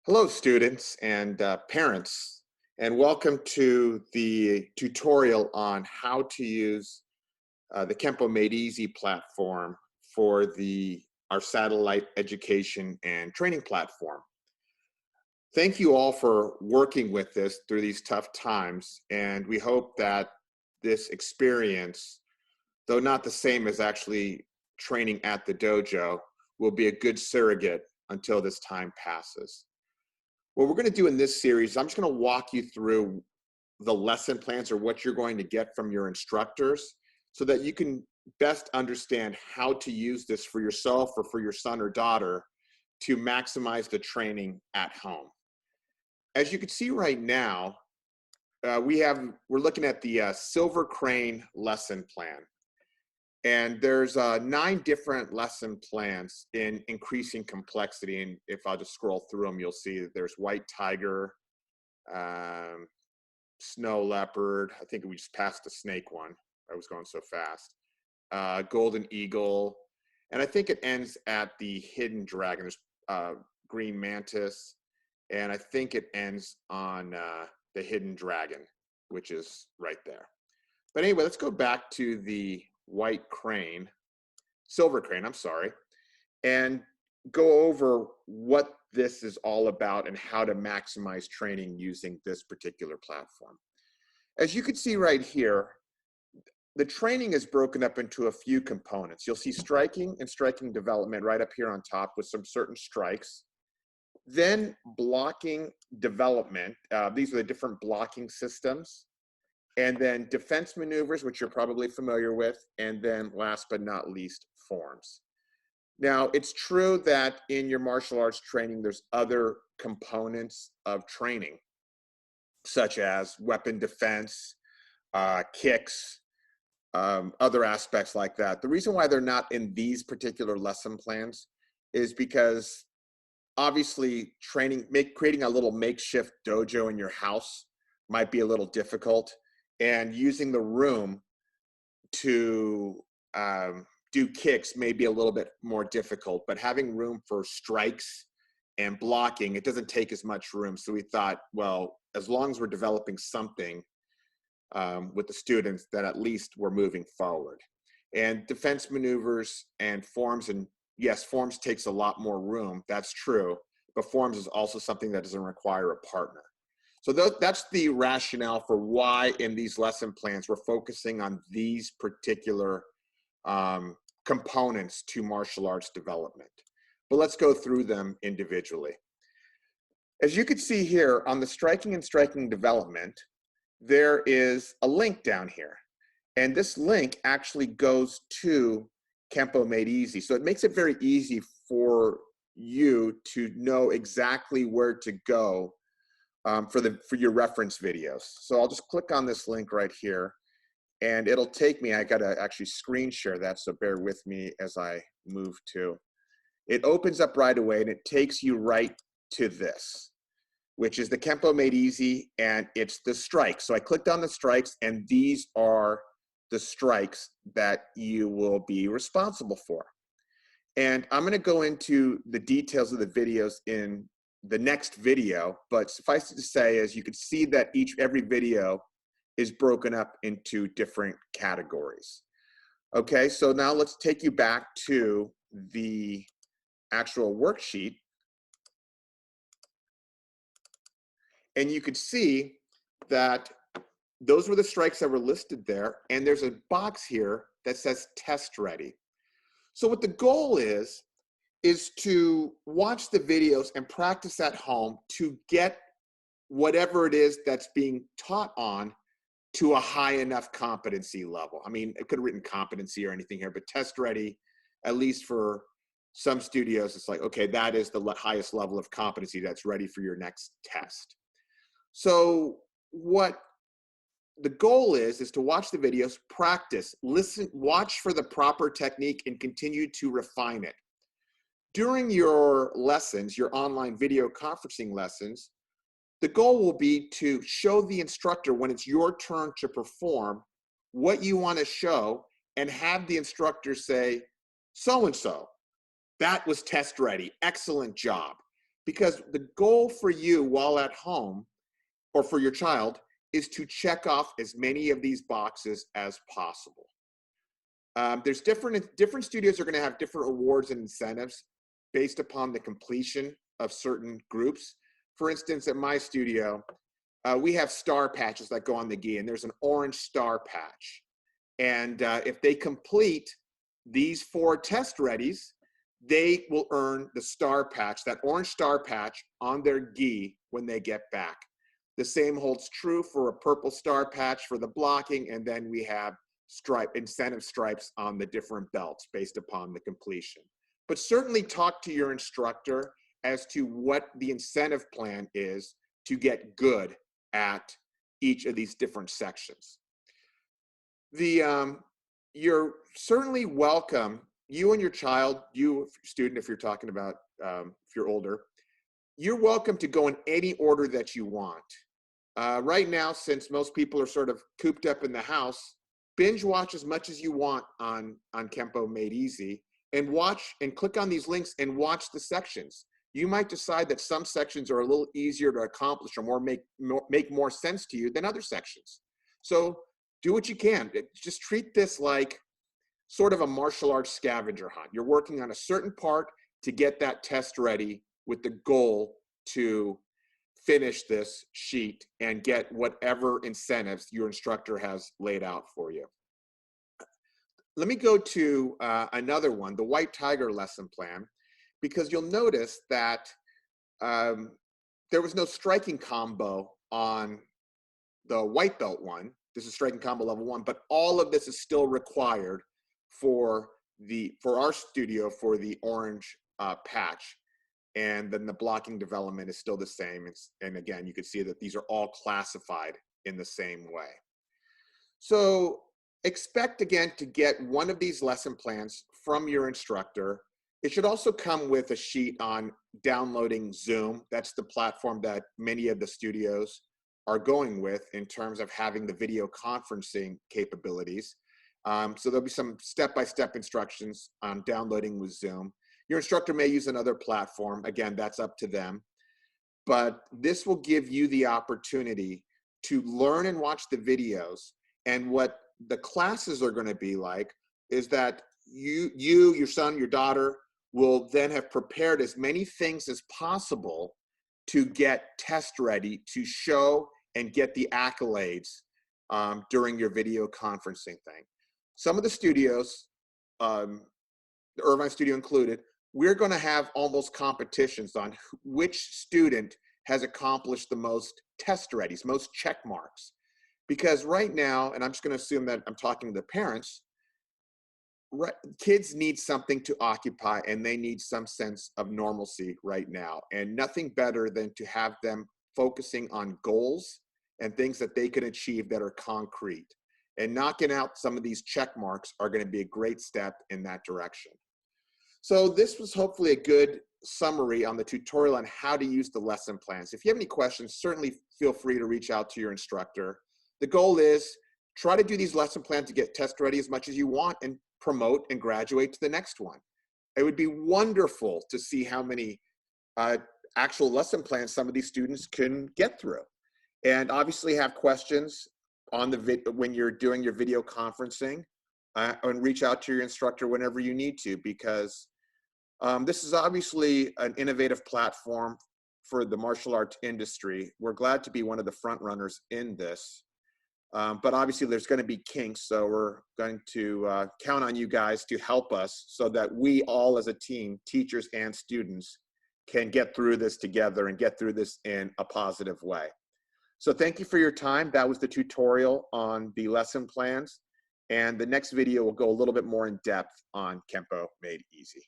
Hello, students and parents, and welcome to the tutorial on how to use the Kempo Made Easy platform for our satellite education and training platform. Thank you all for working with this through these tough times, and we hope that this experience, though not the same as actually training at the dojo, will be a good surrogate until this time passes. What we're going to do in this series, I'm just going to walk you through the lesson plans or what you're going to get from your instructors so that you can best understand how to use this for yourself or for your son or daughter to maximize the training at home. As you can see right now, we're looking at the Silver Crane lesson plan. And there's 9 different lesson plans in increasing complexity. And if I'll just scroll through them, you'll see that there's white tiger, snow leopard. I think we just passed the snake one. I was going so fast. Golden eagle. And I think it ends at the hidden dragon. There's green mantis. And I think it ends on the hidden dragon, which is right there. But anyway, let's go back to the silver crane, I'm sorry, and go over what this is all about and how to maximize training using this particular platform. As you can see right here, the training is broken up into a few components. You'll see striking and striking development right up here on top with some certain strikes. Then blocking development. These are the different blocking systems. And then defense maneuvers, which you're probably familiar with, and then last but not least, forms. Now, it's true that in your martial arts training, there's other components of training, such as weapon defense, kicks, other aspects like that. The reason why they're not in these particular lesson plans is because obviously creating a little makeshift dojo in your house might be a little difficult. And using the room to do kicks may be a little bit more difficult, but having room for strikes and blocking, it doesn't take as much room. So we thought, well, as long as we're developing something with the students, that at least we're moving forward. And defense maneuvers and forms, and yes, forms takes a lot more room, that's true, but forms is also something that doesn't require a partner. So that's the rationale for why in these lesson plans we're focusing on these particular components to martial arts development. But let's go through them individually. As you can see here on the striking and striking development, there is a link down here. And this link actually goes to Kempo Made Easy. So it makes it very easy for you to know exactly where to go for your reference videos. So I'll just click on this link right here and it'll take me, I gotta actually screen share that, so bear with me as I move to. It opens up right away and it takes you right to this, which is the Kempo Made Easy, and it's the strikes. So I clicked on the strikes and these are the strikes that you will be responsible for. And I'm gonna go into the details of the videos in the next video, but suffice it to say, as you can see that every video is broken up into different categories. Okay, so now let's take you back to the actual worksheet. And you could see that those were the strikes that were listed there, and there's a box here that says test ready. So what the goal is to watch the videos and practice at home to get whatever it is that's being taught on to a high enough competency level. I mean, it could have written competency or anything here, but test ready, at least for some studios, it's like, okay, that is the highest level of competency that's ready for your next test. So what the goal is to watch the videos, practice, listen, watch for the proper technique, and continue to refine it. During your lessons, your online video conferencing lessons, the goal will be to show the instructor when it's your turn to perform what you want to show and have the instructor say, so-and-so, that was test ready, excellent job. because the goal for you while at home or for your child is to check off as many of these boxes as possible. There's different studios are going to have different awards and incentives based upon the completion of certain groups. For instance, at my studio, we have star patches that go on the gi, and there's an orange star patch. And if they complete these 4 test readies, they will earn the star patch, that orange star patch on their gi when they get back. The same holds true for a purple star patch for the blocking, and then we have incentive stripes on the different belts based upon the completion. But certainly talk to your instructor as to what the incentive plan is to get good at each of these different sections. You're certainly welcome, you and your child, you student, if you're talking about, if you're older, you're welcome to go in any order that you want. Right now, since most people are sort of cooped up in the house, binge watch as much as you want on Kempo Made Easy, and watch and click on these links and watch the sections. You might decide that some sections are a little easier to accomplish or make more sense to you than other sections. So do what you can. Just treat this like sort of a martial arts scavenger hunt. You're working on a certain part to get that test ready with the goal to finish this sheet and get whatever incentives your instructor has laid out for you. Let me go to another one, the White Tiger lesson plan, because you'll notice that there was no striking combo on the white belt one. This is striking combo level 1, but all of this is still required for our studio for the orange patch. And then the blocking development is still the same. And again, you can see that these are all classified in the same way. So expect, again, to get one of these lesson plans from your instructor. It should also come with a sheet on downloading Zoom. That's the platform that many of the studios are going with in terms of having the video conferencing capabilities. So there'll be some step-by-step instructions on downloading with Zoom. Your instructor may use another platform. Again, that's up to them. But this will give you the opportunity to learn and watch the videos. And what the classes are going to be like is that you, your son, your daughter will then have prepared as many things as possible to get test ready to show and get the accolades during your video conferencing thing. Some of the studios, the Irvine studio included, we're going to have almost competitions on which student has accomplished the most test readies, most check marks. Because right now, and I'm just going to assume that I'm talking to the parents, kids need something to occupy and they need some sense of normalcy right now. And nothing better than to have them focusing on goals and things that they can achieve that are concrete. And knocking out some of these check marks are going to be a great step in that direction. So this was hopefully a good summary on the tutorial on how to use the lesson plans. If you have any questions, certainly feel free to reach out to your instructor. The goal is try to do these lesson plans to get test ready as much as you want and promote and graduate to the next one. It would be wonderful to see how many actual lesson plans some of these students can get through. And obviously have questions on the when you're doing your video conferencing, and reach out to your instructor whenever you need to, because this is obviously an innovative platform for the martial arts industry. We're glad to be one of the front runners in this, but obviously there's going to be kinks, so we're going to count on you guys to help us so that we all as a team, teachers and students, can get through this together and get through this in a positive way. So thank you for your time. That was the tutorial on the lesson plans. And the next video will go a little bit more in depth on Kempo Made Easy.